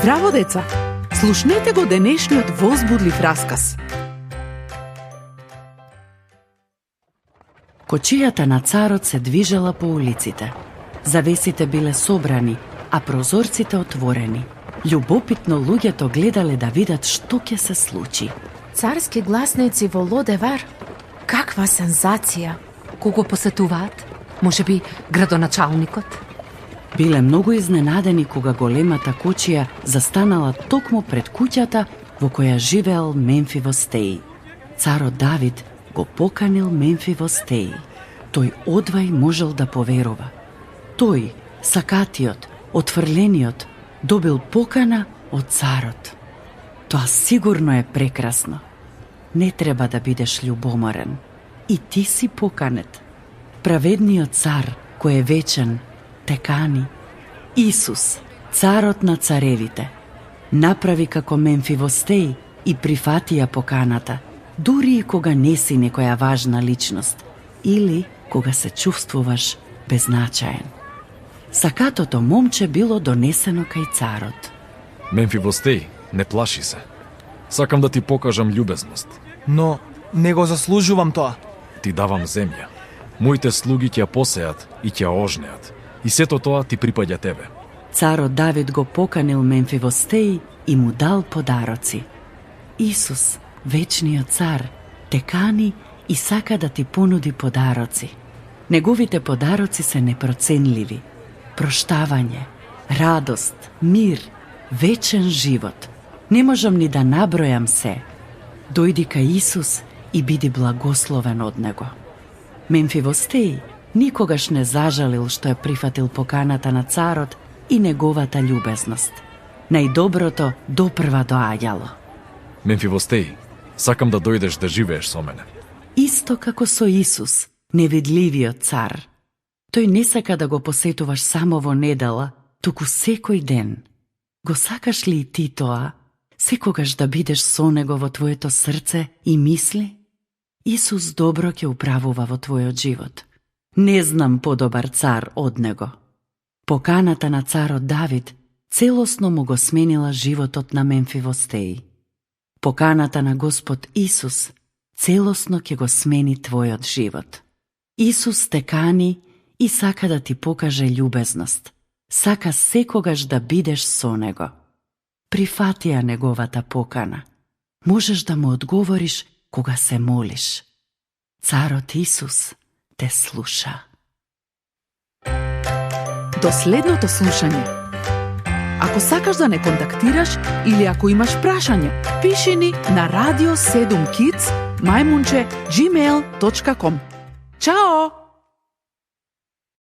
Здраво, деца! Слушнете го денешниот возбудлив расказ. Кочијата на царот се движела по улиците. Завесите биле собрани, а прозорците отворени. Љубопитно луѓето гледале да видат што ќе се случи. Царски гласници во Лодевар? Каква сензација! Кого посетуваат? Може би градоначалникот? Биле многу изненадени кога големата кочија застанала токму пред куќата во која живеел Мемфивостеј. Царот Давид го поканил Мемфивостеј. Тој одвај можел да поверува. Тој, сакатиот, отфрлениот, добил покана од царот. Тоа сигурно е прекрасно. Не треба да бидеш љубоморен. И ти си поканет. Праведниот цар, кој е вечен, те кани. Исус, царот на царевите, направи како Мемфивостеј и прифати ја поканата, дури и кога не си некоја важна личност или кога се чувствуваш беззначаен. Сакатото момче било донесено кај царот. Мемфивостеј, не плаши се. Сакам да ти покажам љубезност. Но не го заслужувам тоа. Ти давам земја. Моите слуги ќе ја посеат и ќе ја ожнеат. И сето тоа ти припаѓа тебе. Царот Давид го поканил Мемфивостеј и му дал подароци. Исус, вечниот цар, те кани и сака да ти понуди подароци. Неговите подароци се непроценливи. Проштавање, радост, мир, вечен живот. Не можам ни да набројам се. Дојди кај Исус и биди благословен од него. Мемфивостеј никогаш не зажалил што е прифатил поканата на царот и неговата љубезност. Најдоброто допрва доаѓало. Мемфивостеј, сакам да дојдеш да живееш со мене. Исто како со Исус, невидливиот цар. Тој не сака да го посетуваш само во недела, туку секој ден. Го сакаш ли и ти тоа? Секогаш да бидеш со него во твоето срце и мисли? Исус добро ќе управува во твојот живот. Не знам подобар цар од него. Поканата на царот Давид целосно му го сменила животот на Мемфивостеј. Поканата на Господ Исус целосно ќе го смени твојот живот. Исус те кани и сака да ти покаже љубезност. Сака секогаш да бидеш со него. Прифати ја неговата покана. Можеш да му одговориш кога се молиш. Царот Исус те слуша. До следното слушање. Ако сакаш да не контактираш или ако имаш прашање, пиши ни на radio7kids@gmail.com. Чао!